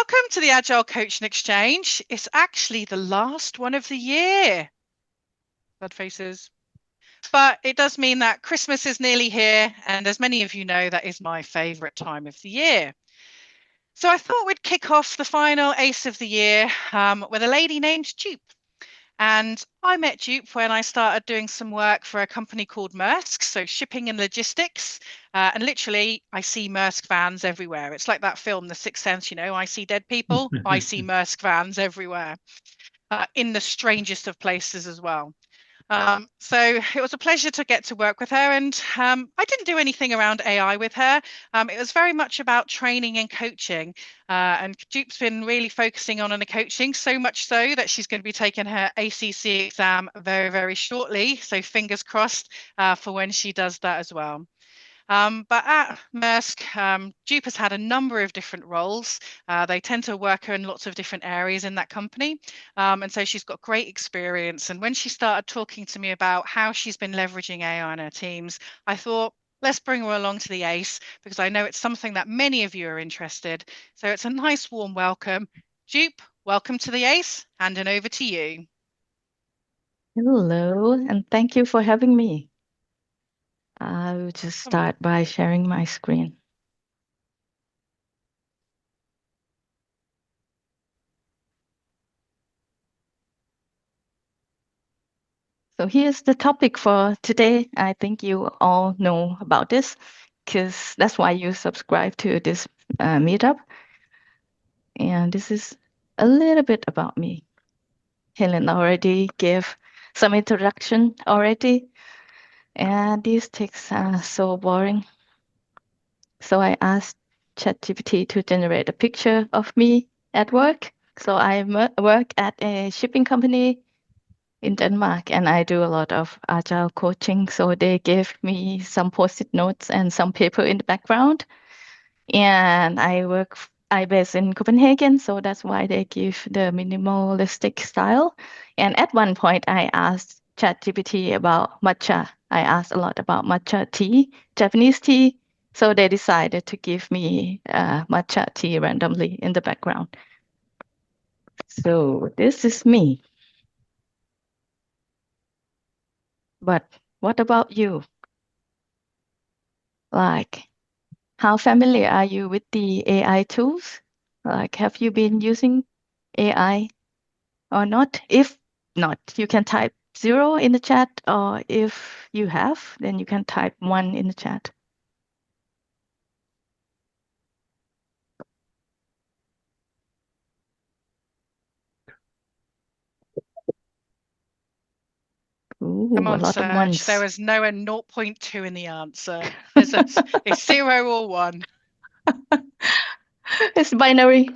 Welcome to the Agile Coaching Exchange. It's actually the last one of the year. Sad faces. But it does mean that Christmas is nearly here, and as many of you know, that is my favourite time of the year. So I thought we'd kick off the final ace of the year with a lady named Joop. And I met Joop when I started doing some work for a company called Maersk, so shipping and logistics. And literally, I see Maersk vans everywhere. It's like that film, The Sixth Sense, I see dead people. I see Maersk vans everywhere, in the strangest of places as well. So it was a pleasure to get to work with her, and I didn't do anything around AI with her. It was very much about training and coaching, and Joop's been really focusing on the coaching, so much so that she's going to be taking her ACC exam very, very shortly. So fingers crossed for when she does that as well. But at Maersk, Joop has had a number of different roles. They tend to work in lots of different areas in that company. And so she's got great experience. And when she started talking to me about how she's been leveraging AI in her teams, I thought, let's bring her along to the ACE, because I know it's something that many of you are interested. So it's a nice warm welcome. Joop, welcome to the ACE. Handing over to you. Hello, and thank you for having me. I will just start by sharing my screen. So here's the topic for today. I think you all know about this because that's why you subscribe to this meetup. And this is a little bit about me. Helen already gave some introduction already, and these texts are so boring. So I asked ChatGPT to generate a picture of me at work. So I work at a shipping company in Denmark, and I do a lot of agile coaching. So they gave me some post-it notes and some paper in the background. And I base in Copenhagen, so that's why they give the minimalistic style. And at one point, I asked ChatGPT about matcha. I asked a lot about matcha tea, Japanese tea. So they decided to give me matcha tea randomly in the background. So this is me. But what about you? Like, how familiar are you with the AI tools? Like, have you been using AI or not? If not, you can type 0 in the chat, or if you have, then you can type 1 in the chat. Ooh, Come a on, lot of Serge. ones. There was no 0.2 in the answer. It's 0 or 1. It's binary.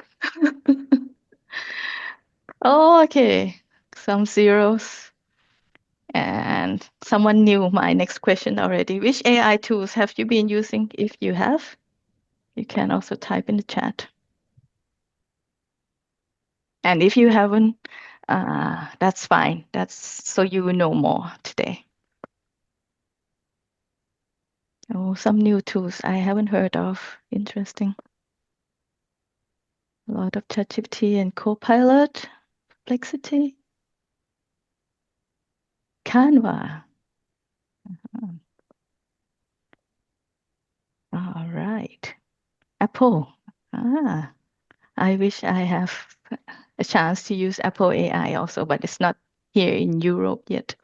Oh, okay. Some zeros. And someone knew my next question already. Which AI tools have you been using? If you have, you can also type in the chat. And if you haven't, that's fine. That's so you will know more today. Oh, some new tools I haven't heard of. Interesting. A lot of ChatGPT and CoPilot, Perplexity, Canva. All right. Apple. I wish I have a chance to use Apple AI also, but it's not here in Europe yet.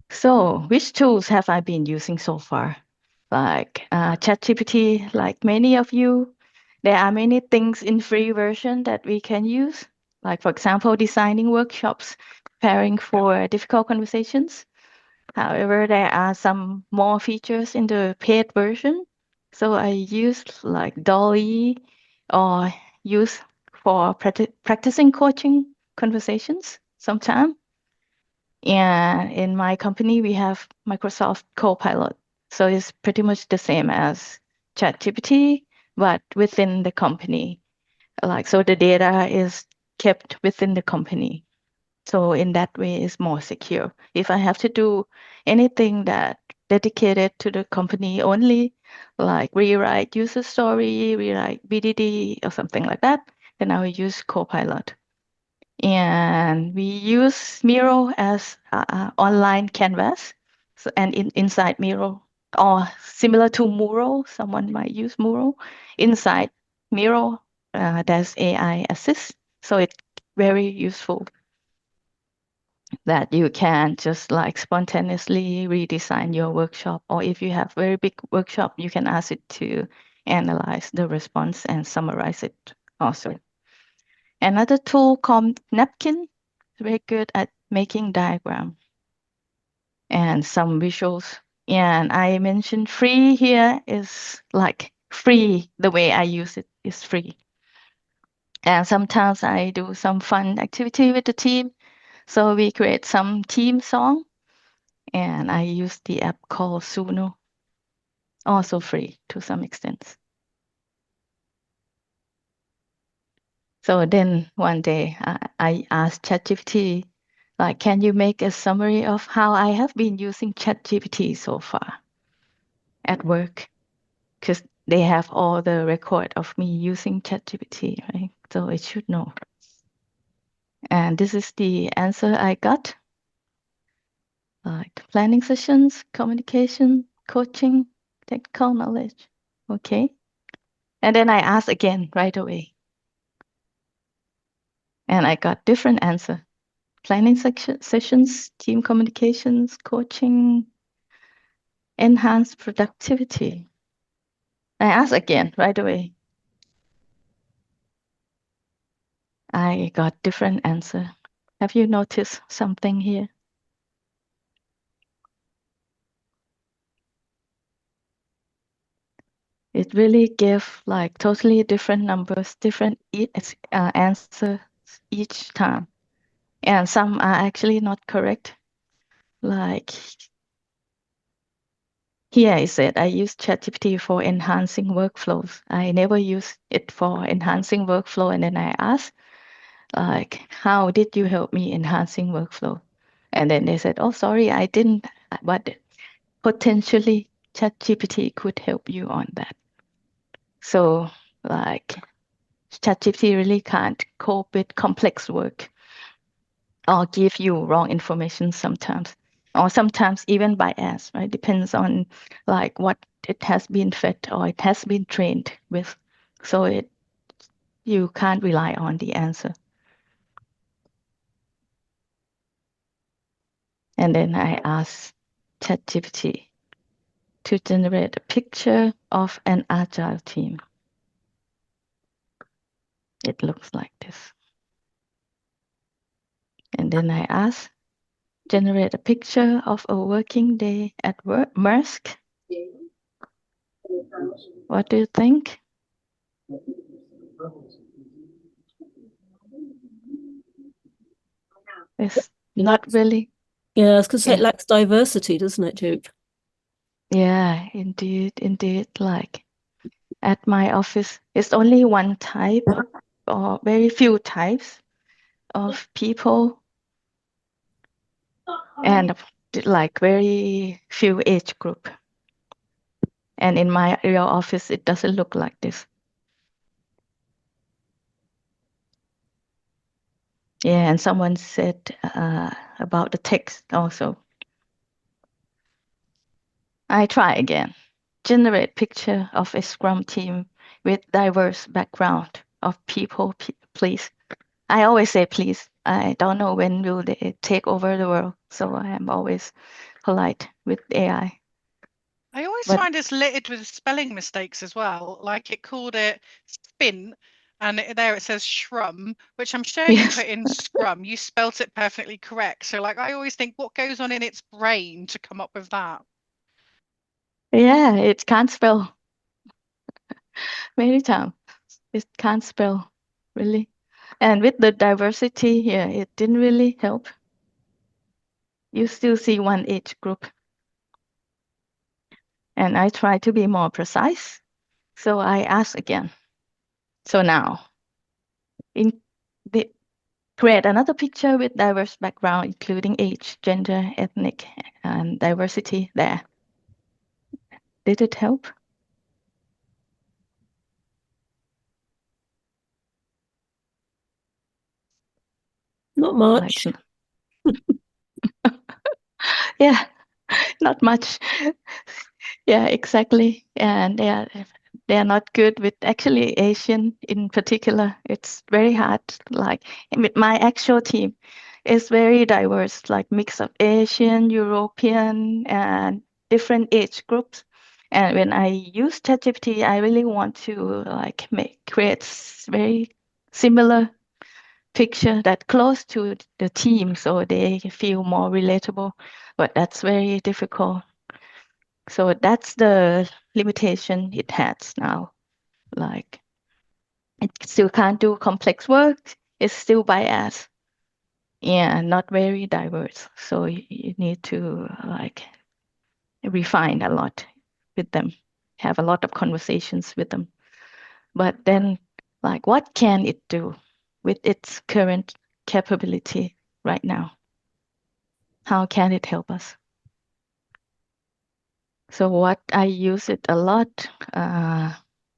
So, which tools have I been using so far? Like ChatGPT, like many of you, there are many things in free version that we can use. Like, for example, designing workshops, preparing for difficult conversations. However, there are some more features in the paid version. So I use like Dall-e or use for practicing coaching conversations sometime. And in my company, we have Microsoft CoPilot. So it's pretty much the same as ChatGPT, but within the company. Like, so the data is kept within the company. So in that way, it's more secure. If I have to do anything that dedicated to the company only, like rewrite user story, rewrite BDD or something like that, then I will use CoPilot. And we use Miro as online canvas. So, and inside Miro, or similar to Mural, someone might use Mural. Inside Miro, there's AI assist. So it's very useful that you can just like spontaneously redesign your workshop. Or if you have very big workshop, you can ask it to analyze the response and summarize it also. Another tool called Napkin is very good at making diagram and some visuals. And I mentioned free here is like free. The way I use it is free. And sometimes I do some fun activity with the team. So we create some team song and I use the app called Suno, also free to some extent. So then one day I asked ChatGPT, like, can you make a summary of how I have been using ChatGPT so far at work? Because they have all the record of me using ChatGPT, right? So it should know. And this is the answer I got. Like planning sessions, communication, coaching, technical knowledge. Okay. And then I asked again right away. And I got different answer. Planning sessions, team communications, coaching, enhanced productivity. I asked again right away. I got different answer. Have you noticed something here? It really gave like totally different numbers, different answers each time. And some are actually not correct. Like here I said, I use ChatGPT for enhancing workflows. I never use it for enhancing workflow. And then I asked, like, how did you help me enhancing workflow? And then they said, oh, sorry, I didn't, but potentially ChatGPT could help you on that. So like ChatGPT really can't cope with complex work or give you wrong information sometimes, or sometimes even bias, right? Depends on like what it has been fed or it has been trained with. So you can't rely on the answer. And then I asked ChatGPT to generate a picture of an agile team. It looks like this. And then I asked, generate a picture of a working day at Maersk. What do you think? It's not really. Yeah, I was going to say Yeah. it lacks diversity, doesn't it, Joop? Yeah, indeed. Like at my office, it's only one type or very few types of people and like very few age group. And in my real office, it doesn't look like this. Yeah, and someone said about the text also. I try again. Generate picture of a Scrum team with diverse background of people, please. I always say please. I don't know when will they take over the world, so I am always polite with AI. I always But find it's littered with spelling mistakes as well. Like it called it spin, and there it says shrum, which I'm sure you yes, put in scrum. You spelt it perfectly correct. So like I always think, what goes on in its brain to come up with that? yeah, it can't spell. Many times it can't spell really, and with the diversity here, it didn't really help. You still see one age group, and I try to be more precise. So I ask again. So now, in the create another picture with diverse background, including age, gender, ethnic, and diversity there. Did it help? Not much. Yeah, not much. Yeah, exactly. And they are not good with actually Asian in particular. It's very hard. Like with my actual team, it's very diverse, like mix of Asian, European, and different age groups. And when I use ChatGPT, I really want to like create very similar picture that close to the team so they feel more relatable. But that's very difficult. So that's the limitation it has now. Like it still can't do complex work. It's still biased and not very diverse. So you need to like refine a lot with them, have a lot of conversations with them. But then like what can it do with its current capability right now? How can it help us? So what I use it a lot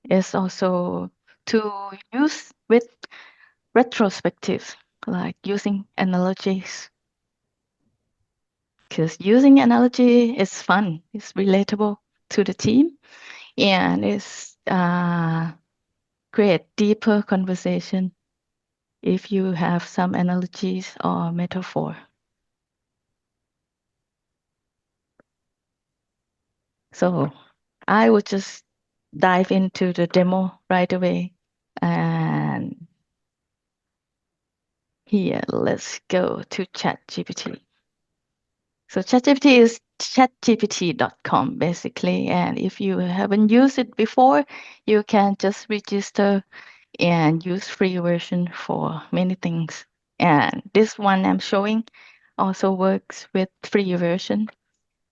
is also to use with retrospectives, like using analogies. Because using analogy is fun, it's relatable to the team, and it's create deeper conversation if you have some analogies or metaphor. So I would just dive into the demo right away. And here, let's go to ChatGPT. So ChatGPT is chatgpt.com basically. And if you haven't used it before, you can just register and use free version for many things. And this one I'm showing also works with free version.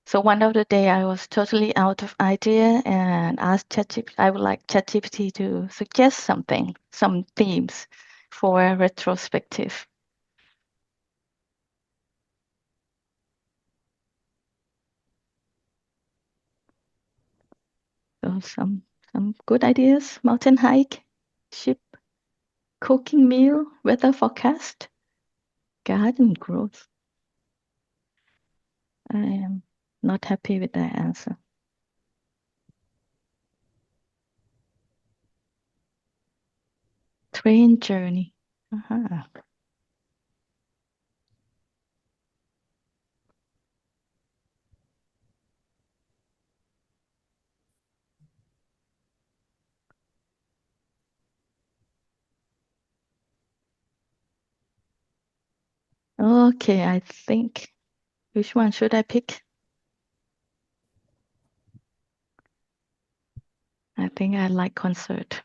So one of the day I was totally out of idea and asked ChatGPT, I would like ChatGPT to suggest something, some themes for a retrospective. So some good ideas: mountain hike, ship, cooking meal, weather forecast, garden growth. I am not happy with that answer. Train journey. Uh-huh. Okay, I think which one should I pick? I think I like concert.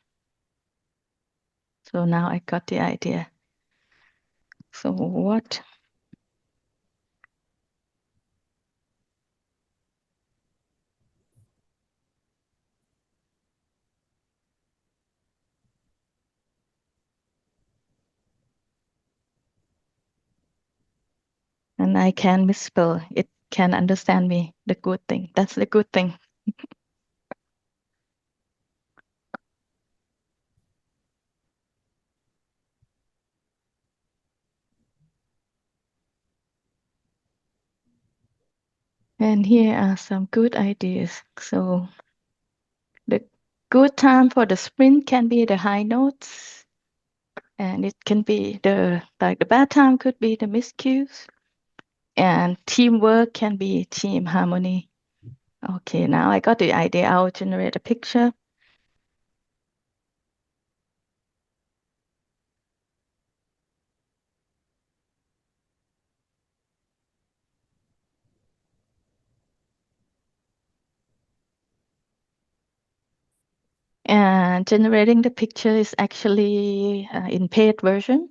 So now I got the idea. So what? And I can misspell. It can understand me. The good thing. That's the good thing. And here are some good ideas. So the good time for the sprint can be the high notes, and it can be the bad time could be the miscues, and teamwork can be team harmony. Okay, now I got the idea. I'll generate a picture. And generating the picture is actually in paid version.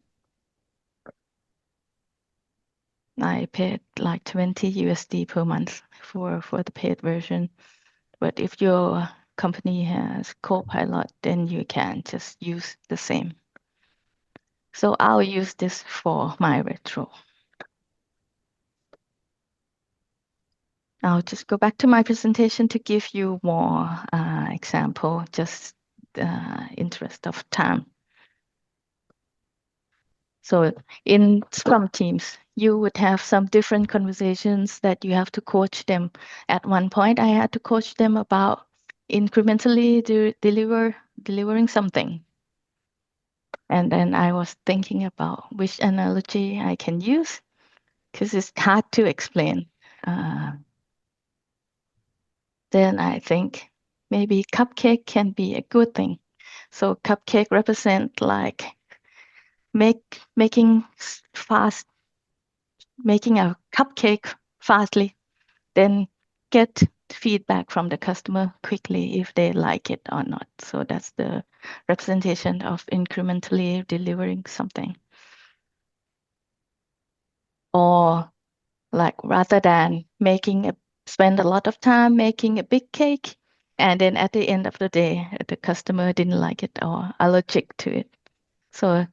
I paid like 20 USD per month for the paid version. But if your company has CoPilot, then you can just use the same. So I'll use this for my retro. I'll just go back to my presentation to give you more example, just interest of time. So in Scrum teams, you would have some different conversations that you have to coach them. At one point, I had to coach them about incrementally delivering something. And then I was thinking about which analogy I can use because it's hard to explain. Then I think maybe cupcake can be a good thing. So cupcake represent like making a cupcake fastly, then get feedback from the customer quickly if they like it or not. So that's the representation of incrementally delivering something. Or like rather than spend a lot of time making a big cake, and then at the end of the day, the customer didn't like it or allergic to it. So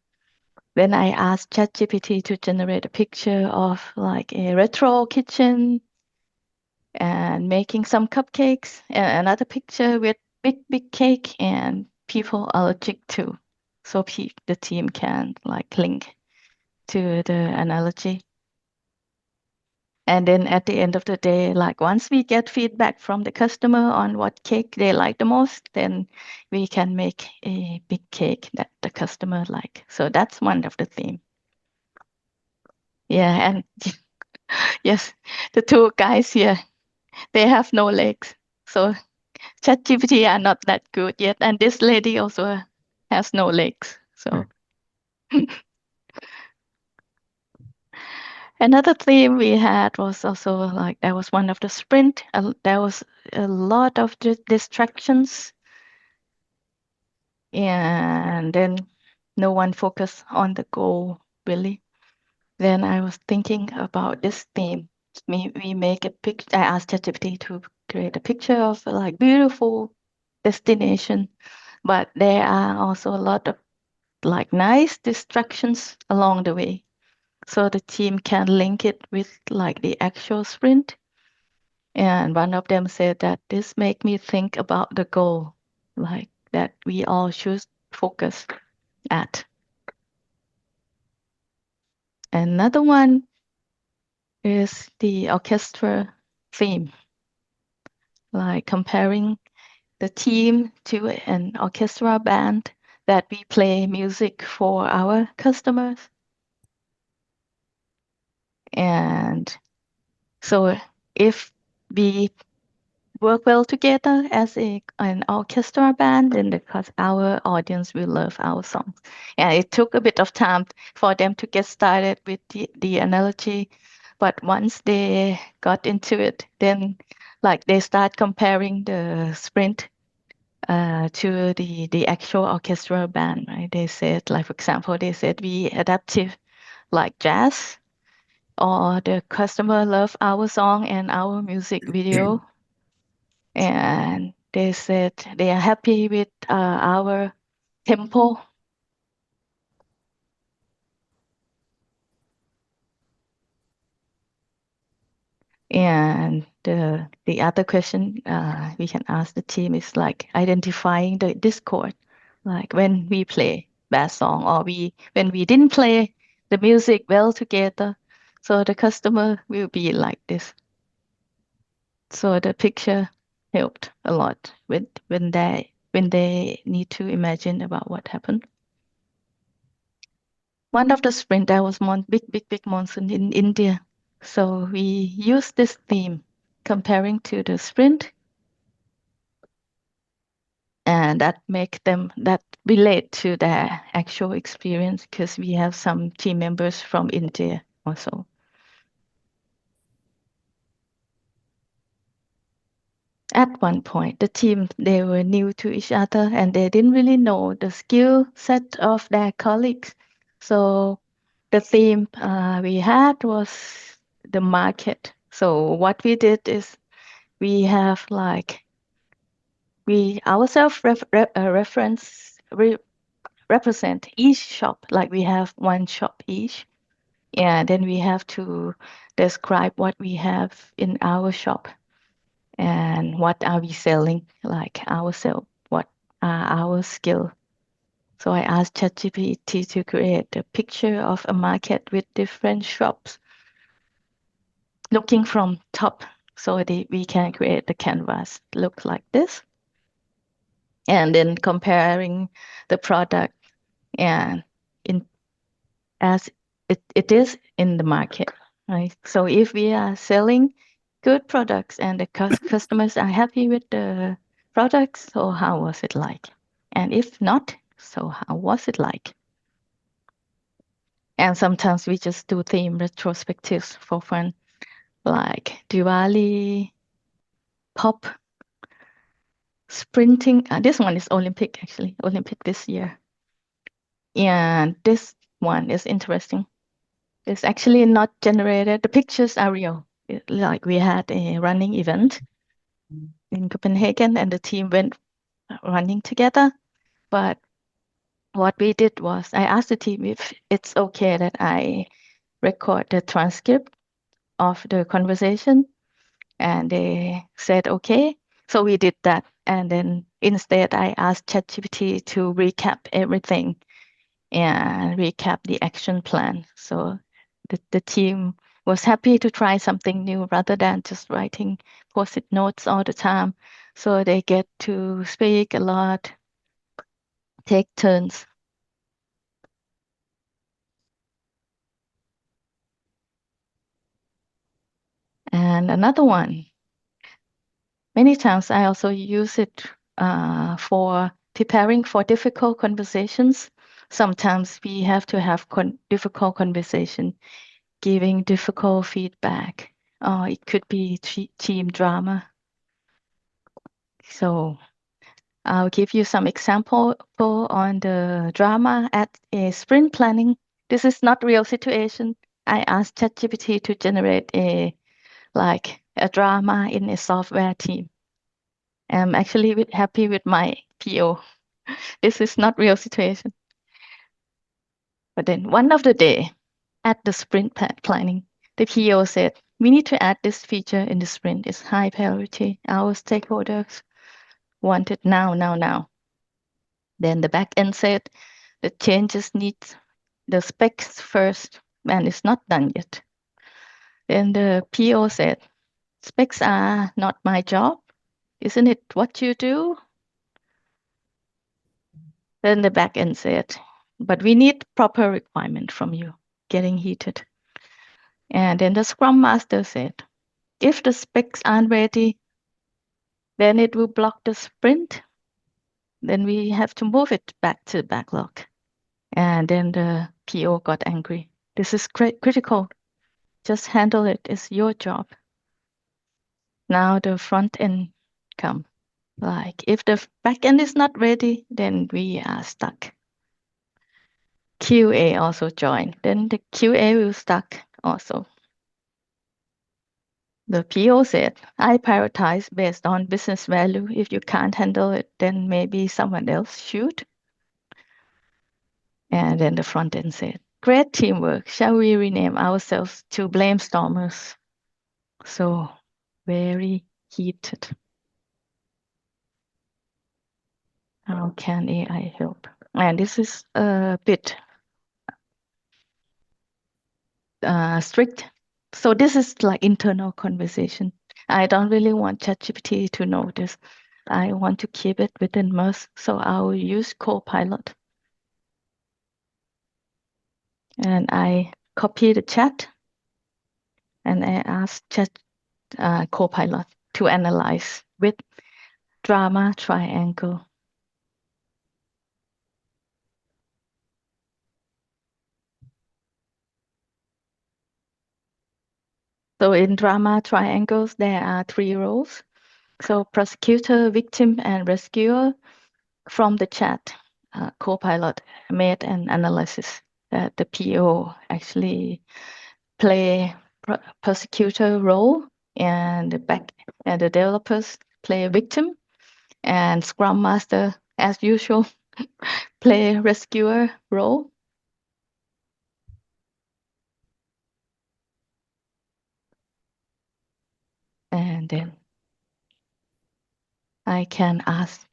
then I asked ChatGPT to generate a picture of like a retro kitchen and making some cupcakes, and another picture with big cake and people allergic to. So the team can like link to the analogy. And then at the end of the day, like once we get feedback from the customer on what cake they like the most, then we can make a big cake that the customer like. So that's one of the theme. Yeah, and yes, the two guys here, they have no legs. So ChatGPT are not that good yet. And this lady also has no legs. So another theme we had was also like that was one of the sprint. There was a lot of distractions, and then no one focused on the goal really. Then I was thinking about this theme. We make a picture. I asked ChatGPT to create a picture of like beautiful destination, but there are also a lot of like nice distractions along the way. So the team can link it with like the actual sprint. And one of them said that this make me think about the goal, like that we all should focus at. Another one is the orchestra theme, like comparing the team to an orchestra band that we play music for our customers. And so if we work well together as an orchestra band, then because our audience will love our songs. And it took a bit of time for them to get started with the analogy, but once they got into it, then like they start comparing the sprint to the actual orchestra band, right? They said, like for example, they said we adaptive like jazz, or the customer love our song and our music video, and they said they are happy with our tempo. And the other question we can ask the team is like identifying the discord, like when we play bad song or when we didn't play the music well together. So the customer will be like this. So the picture helped a lot when they need to imagine about what happened. One of the sprint there was big monsoon in India. So we used this theme comparing to the sprint, and that make them that relate to their actual experience because we have some team members from India also. At one point, the team, they were new to each other and they didn't really know the skill set of their colleagues. So the theme we had was the market. So what we did is we have like we ourselves represent each shop, like we have one shop each, And then we have to describe what we have in our shop and what are we selling, like ourselves, what are our skill. So I asked ChatGPT to create a picture of a market with different shops looking from top so that we can create the canvas look like this. And then comparing the product and in as it is in the market, right? So if we are selling good products and the customers are happy with the products, so how was it like? And if not, so how was it like? And sometimes we just do theme retrospectives for fun, like Diwali, pop, sprinting. This one is Olympic, actually, Olympic this year. And this one is interesting. It's actually not generated. The pictures are real. Like we had a running event in Copenhagen and the team went running together. But what we did was I asked the team if it's okay that I record the transcript of the conversation. And they said, okay. So we did that. And then instead, I asked ChatGPT to recap everything and recap the action plan. So the team was happy to try something new rather than just writing post-it notes all the time. So they get to speak a lot, take turns. And another one, many times I also use it for preparing for difficult conversations. Sometimes we have to have difficult conversation, giving difficult feedback. It could be team drama. So I'll give you some example on the drama at a sprint planning. This is not real situation. I asked ChatGPT to generate a drama in a software team. I'm actually happy with my PO. This is not real situation. But then one of the day at the sprint planning, the PO said, we need to add this feature in the sprint. It's high priority. Our stakeholders want it now, now, now. Then the back end said the changes need the specs first, and it's not done yet. Then the PO said, specs are not my job. Isn't it what you do? Then the back end said, but we need proper requirement from you, getting heated. And then the Scrum Master said, if the specs aren't ready, then it will block the sprint. Then we have to move it back to the backlog. And then the PO got angry. This is critical. Just handle it. It's your job. Now the front end come. Like if the back end is not ready, then we are stuck. QA also joined. Then the QA will stuck also. The PO said, I prioritize based on business value. If you can't handle it, then maybe someone else should. And then the front end said, great teamwork. Shall we rename ourselves to Blamestormers? So very heated. How can AI help? And this is a bit strict. So this is like internal conversation. I don't really want ChatGPT to know this. I want to keep it within Maersk, so I'll use CoPilot. And I copy the chat and I ask CoPilot to analyze with drama triangle. So in drama triangles, there are 3 roles. So prosecutor, victim, and rescuer. From the chat, CoPilot made an analysis that the PO actually play prosecutor role and the developers play victim and Scrum Master, as usual, play rescuer role. And then I can ask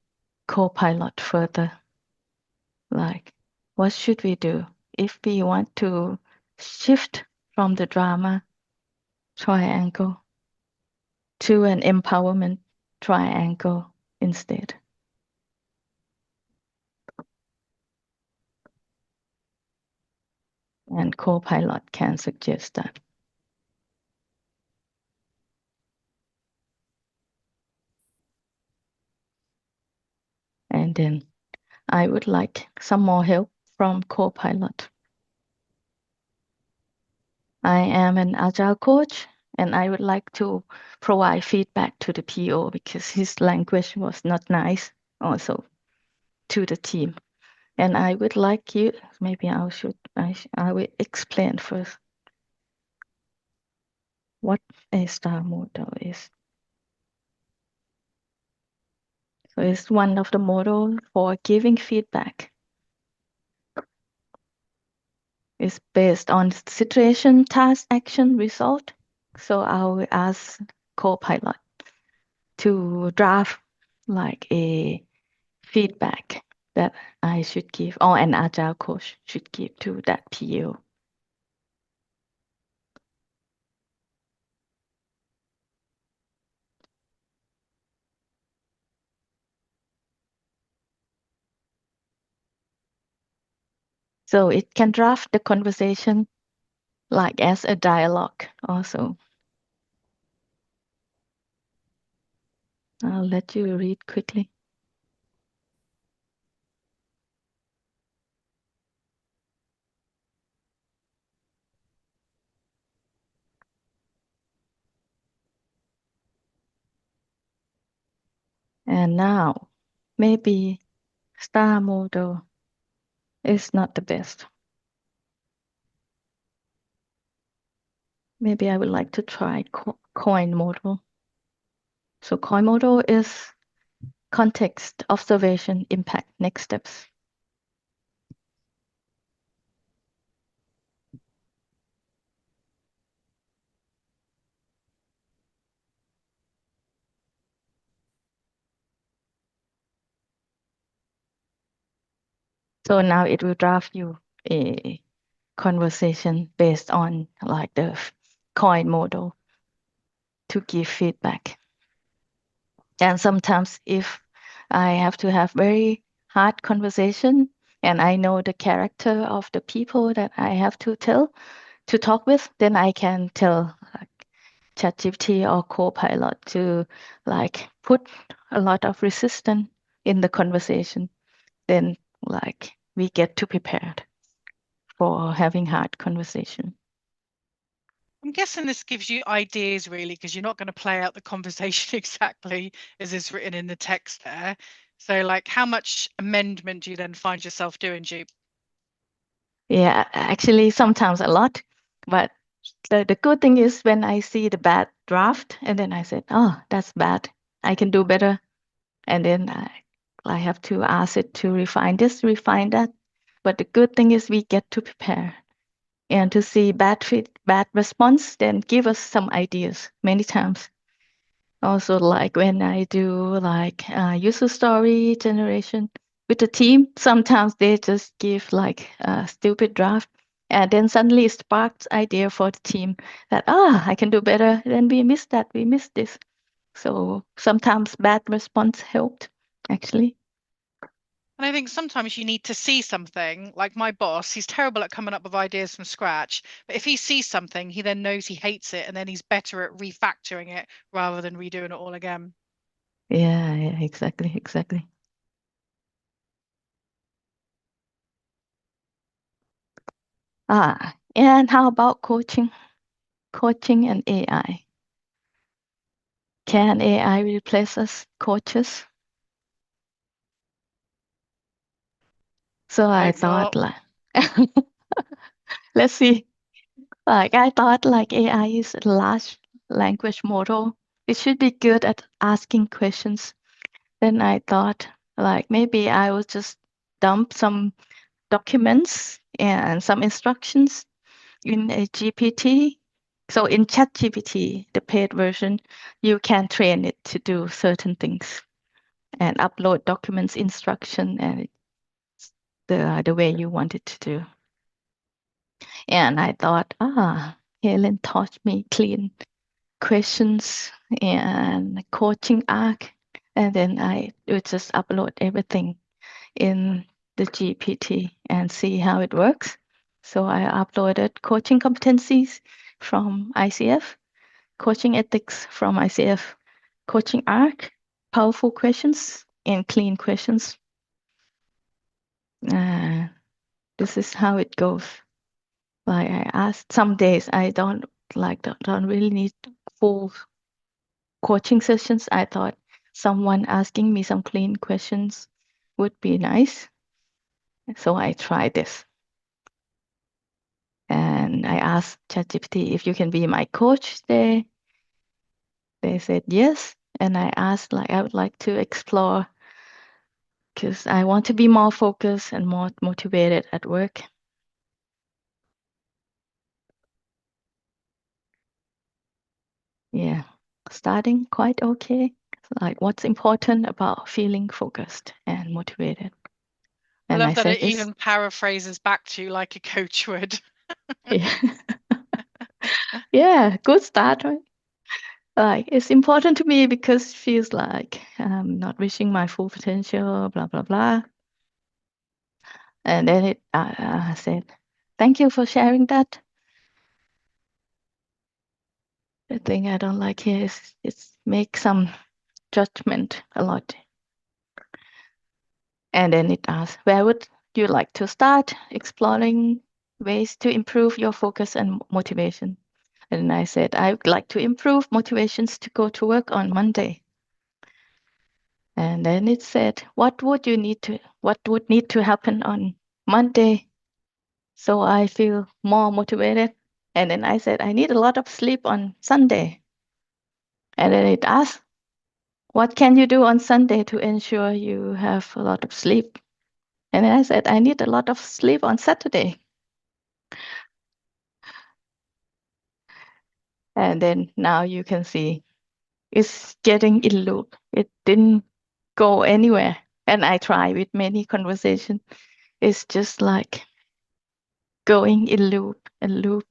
CoPilot further, like, what should we do if we want to shift from the drama triangle to an empowerment triangle instead? And CoPilot can suggest that. And then I would like some more help from CoPilot. I am an Agile coach, and I would like to provide feedback to the PO because his language was not nice also to the team. And I would like you, maybe I will explain first what a star model is. So it's one of the models for giving feedback. It's based on situation, task, action, result. So I will ask CoPilot to draft like a feedback that I should give, or an agile coach should give to that PO. So it can draft the conversation like as a dialogue also. I'll let you read quickly. And now, maybe star model is not the best. Maybe I would like to try coin model. So coin model is context, observation, impact, next steps. So now it will draft you a conversation based on like the coin model to give feedback. And sometimes if I have to have very hard conversation and I know the character of the people that I have to talk with, then I can tell like ChatGPT or CoPilot to like put a lot of resistance in the conversation. Then like we get to prepared for having hard conversation. I'm guessing this gives you ideas really, because you're not going to play out the conversation exactly as is written in the text there. So like how much amendment do you then find yourself doing, Joop? Yeah, actually sometimes a lot, but the good thing is when I see the bad draft and then I said, oh, that's bad. I can do better. And then I have to ask it to refine this, refine that. But the good thing is we get to prepare and to see bad response, then give us some ideas many times. Also, like when I do like user story generation with the team, sometimes they just give like a stupid draft, and then suddenly it sparks idea for the team that I can do better. Then we missed that, we missed this. So sometimes bad response helped actually. And I think sometimes you need to see something. Like my boss, he's terrible at coming up with ideas from scratch. But if he sees something, he then knows he hates it, and then he's better at refactoring it rather than redoing it all again. Yeah, exactly. And how about coaching? Coaching and AI. Can AI replace us coaches? So I thought like, let's see. Like I thought like AI is a large language model. It should be good at asking questions. Then I thought like maybe I will just dump some documents and some instructions in a GPT So in ChatGPT, the paid version, you can train it to do certain things and upload documents, instruction, and the way you want it to do. And I thought, Helen taught me clean questions and coaching arc. And then I would just upload everything in the GPT and see how it works. So I uploaded coaching competencies from ICF, coaching ethics from ICF, coaching arc, powerful questions, and clean questions. This is how it goes. Like I asked, some days I don't really need full coaching sessions. I thought someone asking me some clean questions would be nice. So I tried this. And I asked ChatGPT if you can be my coach there. They said yes. And I asked, I would like to explore because I want to be more focused and more motivated at work. Yeah, starting quite okay. Like what's important about feeling focused and motivated. I And love I that said it even paraphrases back to you like a coach would. yeah. Yeah, good start, right? Like it's important to me because it feels like I'm not reaching my full potential, blah blah blah. And then it said, "Thank you for sharing that." The thing I don't like here is it makes some judgment a lot. And then it asks, "Where would you like to start exploring ways to improve your focus and motivation?" And I said, "I would like to improve motivations to go to work on Monday." And then it said, what would need to happen on Monday so I feel more motivated? And then I said, I need a lot of sleep on Sunday. And then it asked, what can you do on Sunday to ensure you have a lot of sleep? And then I said, I need a lot of sleep on Saturday. And then now you can see it's getting in loop. It didn't go anywhere. And I try with many conversations. It's just like going in loop and loop.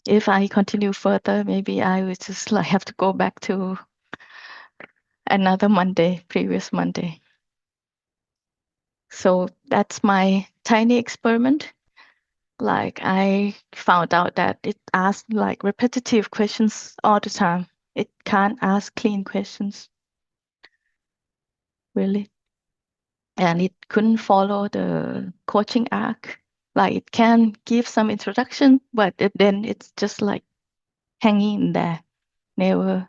If I continue further, maybe I would just have to go back to another Monday, previous Monday. So that's my tiny experiment. Like I found out that it asks like repetitive questions all the time. It can't ask clean questions, really. And it couldn't follow the coaching arc. Like it can give some introduction, but then it's just like hanging in there, never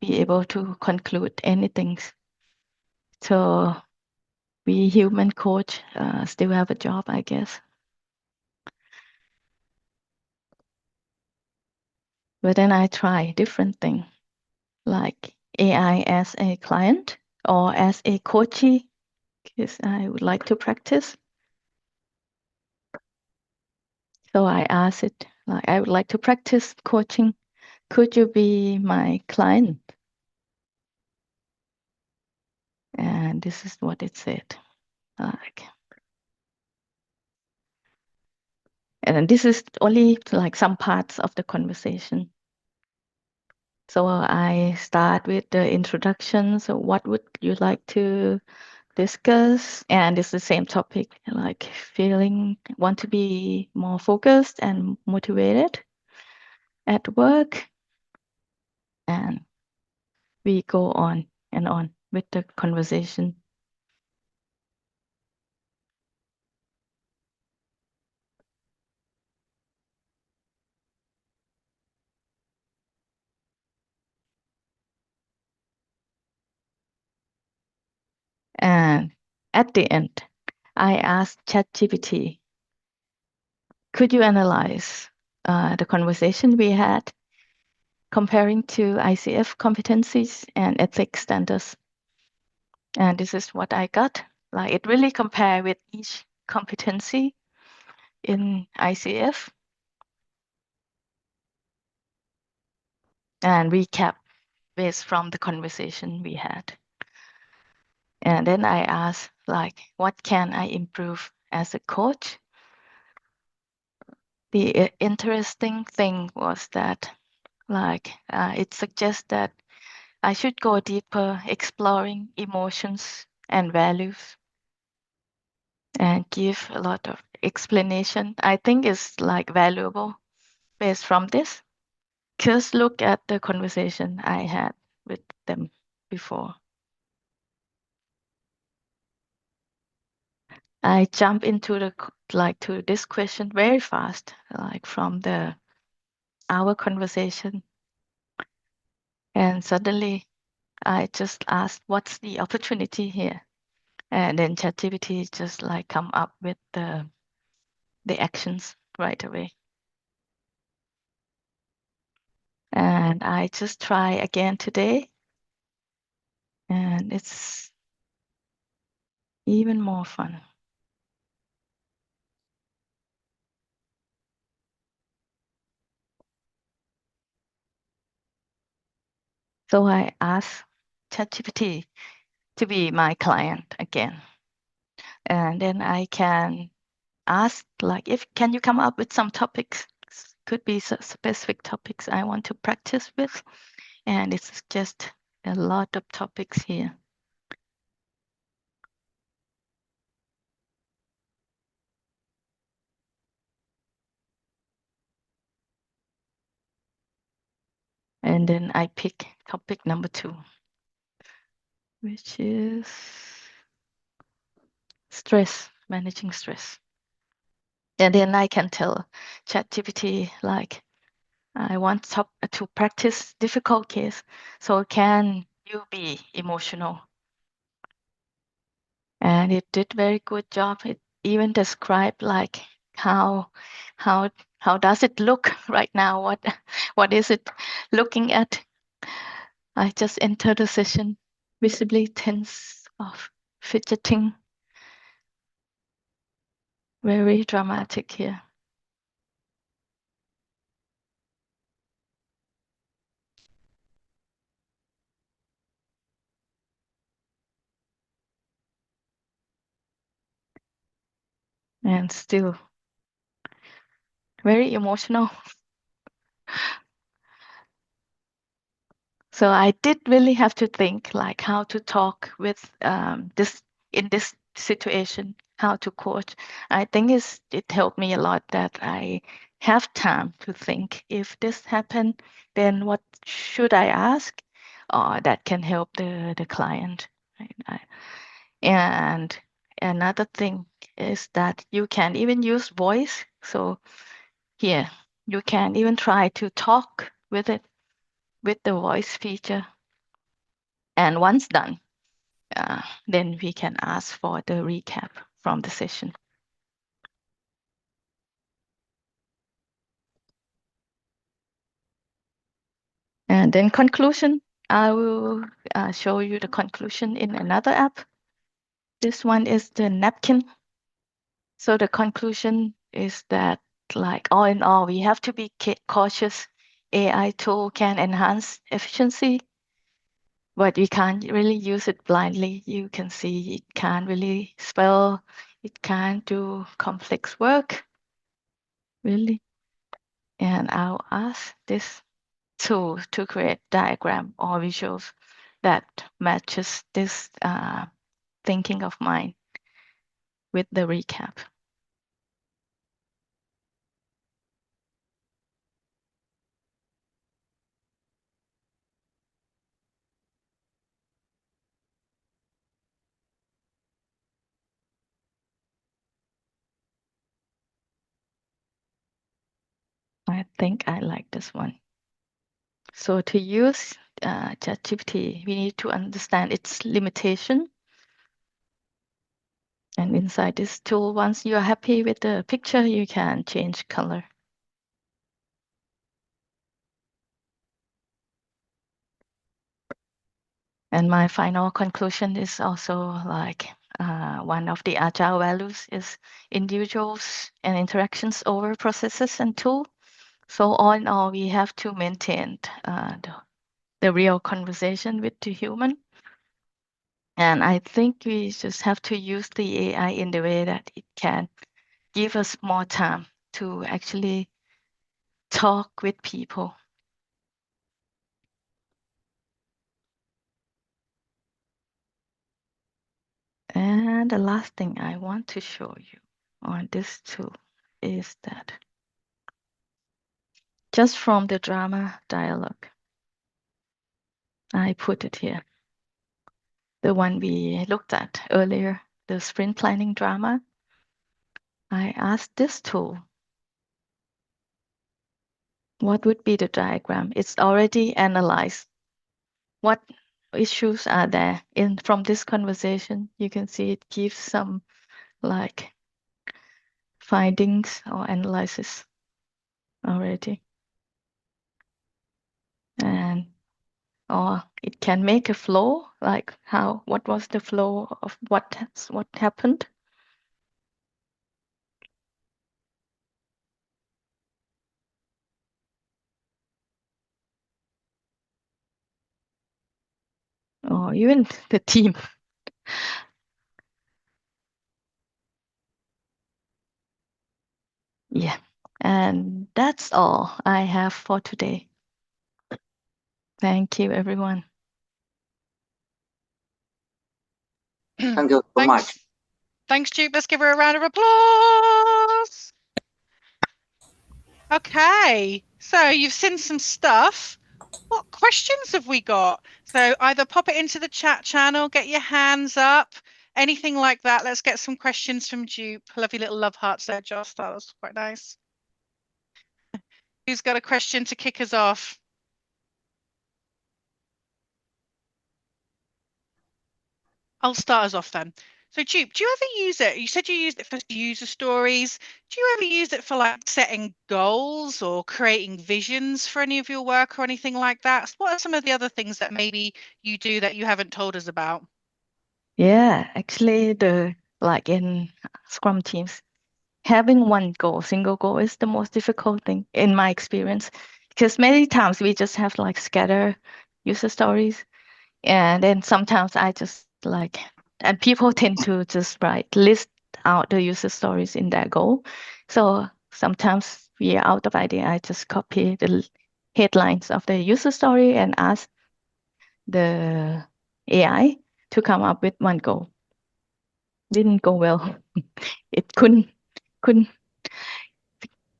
be able to conclude anything. So we human coach still have a job, I guess. But then I try different thing, like AI as a client or as a coachee, because I would like to practice. So I asked it, like, I would like to practice coaching. Could you be my client? And this is what it said. Like, and then this is only like some parts of the conversation. So I start with the introduction. So what would you like to discuss? And it's the same topic, like want to be more focused and motivated at work. And we go on and on with the conversation. And at the end, I asked ChatGPT, could you analyze the conversation we had comparing to ICF competencies and ethics standards? And this is what I got. Like it really compare with each competency in ICF. and recap based from the conversation we had. And then I asked, like, what can I improve as a coach? The interesting thing was that, like, it suggests that I should go deeper, exploring emotions and values, and give a lot of explanation. I think is like valuable based from this. Just look at the conversation I had with them before. I jump into to this question very fast, like from our conversation, and suddenly I just asked, "What's the opportunity here?" And then ChatGPT just like come up with the actions right away. And I just try again today, and it's even more fun. So I asked ChatGPT to be my client again. And then I can ask, like, if can you come up with some topics? Could be specific topics I want to practice with. And it's just a lot of topics here. And then I pick topic number 2, which is stress, managing stress. And then I can tell ChatGPT, like, I want to practice difficult case. So can you be emotional? And it did very good job. It even described like how how does it look right now? What is it looking at? I just entered the session, visibly tense of fidgeting. Very dramatic here. And still very emotional. So I did really have to think like how to talk with this in this situation, how to coach. I think it helped me a lot that I have time to think. If this happened, then what should I ask? That can help the client. Right? And another thing is that you can even use voice. So here you can even try to talk with it with the voice feature. And once done, then we can ask for the recap from the session. And then conclusion, I will show you the conclusion in another app. This one is the napkin. So the conclusion is that, like, all in all, we have to be cautious. AI tool can enhance efficiency, but we can't really use it blindly. You can see it can't really spell, it can't do complex work, really. And I'll ask this tool to create diagram or visuals that matches this thinking of mine with the recap. I think I like this one. So to use ChatGPT, we need to understand its limitation. And inside this tool, once you are happy with the picture, you can change color. And my final conclusion is also like one of the Agile values is individuals and interactions over processes and tools. So all in all, we have to maintain the real conversation with the human. And I think we just have to use the AI in the way that it can give us more time to actually talk with people. And the last thing I want to show you on this tool is that just from the drama dialogue, I put it here. The one we looked at earlier, the sprint planning drama. I asked this tool, what would be the diagram? It's already analyzed what issues are there from this conversation. You can see it gives some like findings or analysis already. And or it can make a flow, like what was the flow of what happened. Or even the team. Yeah, and that's all I have for today. Thank you, everyone. Thank you so Thanks. much. Thanks, Joop. Let's give her a round of applause. Okay, so you've seen some stuff. What questions have we got? So either pop it into the chat channel, get your hands up, anything like that. Let's get some questions from Joop. Lovely little love hearts there, Josh. That was quite nice. Who's got a question to kick us off? I'll start us off then. So Joop, do you ever use it? You said you used it for user stories. Do you ever use it for like setting goals or creating visions for any of your work or anything like that? What are some of the other things that maybe you do that you haven't told us about? Yeah, actually like in Scrum teams, having one goal, single goal is the most difficult thing in my experience, because many times we just have like scatter user stories, and then sometimes I just like, and people tend to just list out the user stories in their goal. So sometimes we are out of idea. I just copy the headlines of the user story and ask the AI to come up with one goal. Didn't go well. It couldn't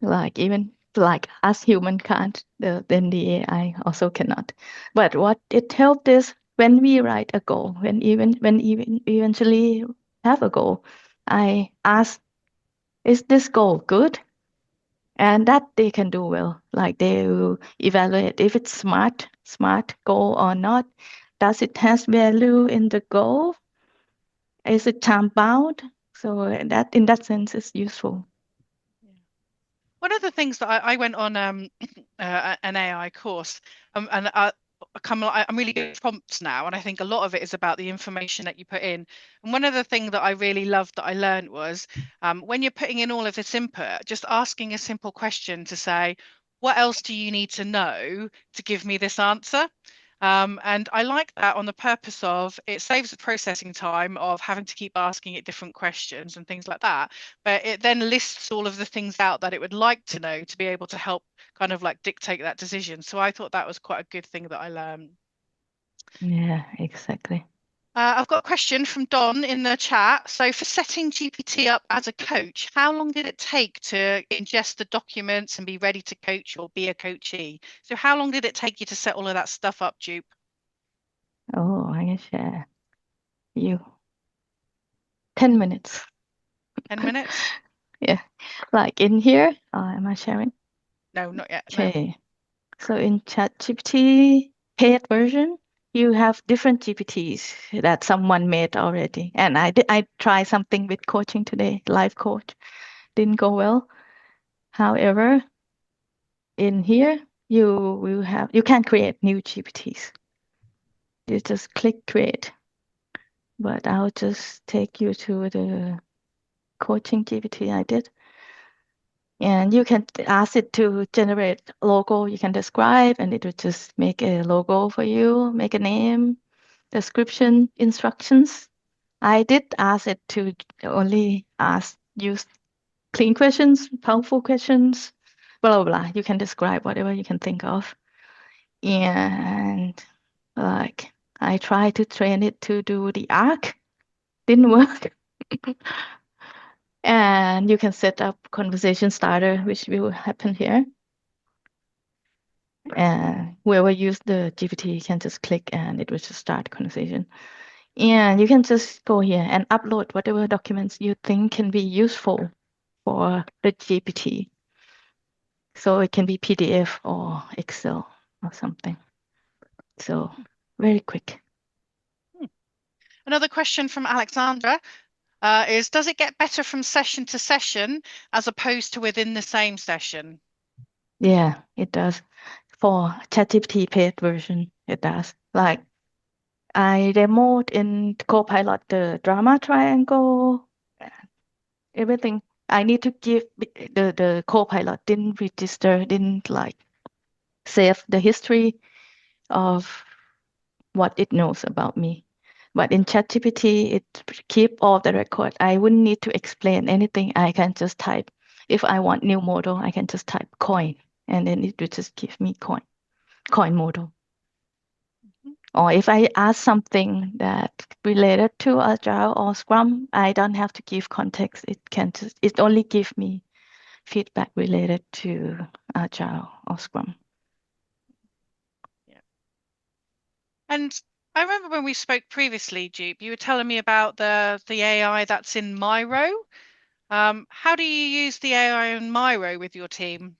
like even like us human can't, then the AI also cannot. But what it helped is when we write a goal, when eventually have a goal, I ask, is this goal good? And that they can do well. Like they will evaluate if it's smart goal or not. Does it has value in the goal? Is it time bound? So that in that sense is useful. One of the things that I went on an AI course, and I'm really good at prompts now, and I think a lot of it is about the information that you put in. And one of the things that I really loved that I learned was when you're putting in all of this input, just asking a simple question to say, what else do you need to know to give me this answer? And I like that on the purpose of it saves the processing time of having to keep asking it different questions and things like that. But it then lists all of the things out that it would like to know to be able to help kind of like dictate that decision. So I thought that was quite a good thing that I learned. Yeah, exactly. I've got a question from Don in the chat. So for setting GPT up as a coach, how long did it take to ingest the documents and be ready to coach or be a coachee? So how long did it take you to set all of that stuff up, Joop? Oh, I can share you 10 minutes. 10 minutes? Yeah, like in here, am I sharing? No, not yet. No. Okay, so in ChatGPT paid version, you have different GPTs that someone made already. And I tried something with coaching today, live coach, didn't go well. However, in here, you can create new GPTs. You just click create. But I'll just take you to the coaching GPT I did. And you can ask it to generate a logo you can describe, and it will just make a logo for you, make a name, description, instructions. I did ask it to only use clean questions, powerful questions, blah, blah, blah. You can describe whatever you can think of. And like, I tried to train it to do the arc, didn't work. And you can set up conversation starter, which will happen here. And whoever used the GPT can just click and it will just start conversation. And you can just go here and upload whatever documents you think can be useful for the GPT. So it can be PDF or Excel or something. So very quick. Another question from Alexandra is, does it get better from session to session as opposed to within the same session? Yeah, it does. For ChatGPT paid version, it does. Like I demoed in CoPilot the drama triangle, everything. I need to give the CoPilot didn't register, didn't like save the history of what it knows about me. But in ChatGPT, it keep all the record. I wouldn't need to explain anything. I can just type. If I want new model, I can just type coin, and then it will just give me coin model. Or if I ask something that related to Agile or Scrum, I don't have to give context. It only give me feedback related to Agile or Scrum. Yeah. And I remember when we spoke previously, Joop, you were telling me about the AI that's in Miro. How do you use the AI in Miro with your team?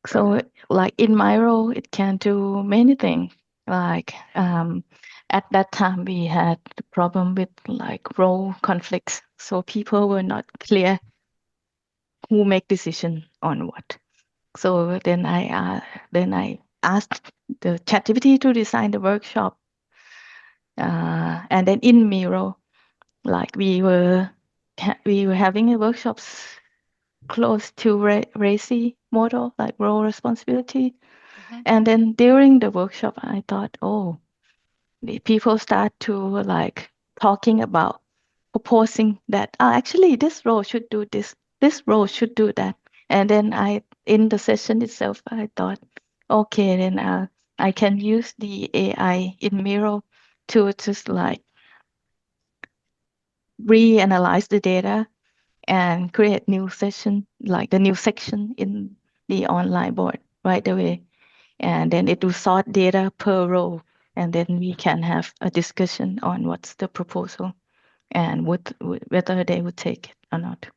So like in Miro, it can do many things. Like at that time, we had the problem with like role conflicts. So people were not clear who make decision on what. So then I asked the ChatGPT to design the workshop. And then in Miro, like we were having a workshops close to RACI model, like role responsibility. And then during the workshop, I thought, oh, the people start to like talking about proposing that actually this role should do this role should do that. And then in the session itself, I thought, okay, then I can use the AI in Miro to just like reanalyze the data and create new session, like the new section in the online board right away. And then it will sort data per row. And then we can have a discussion on what's the proposal and whether they would take it or not.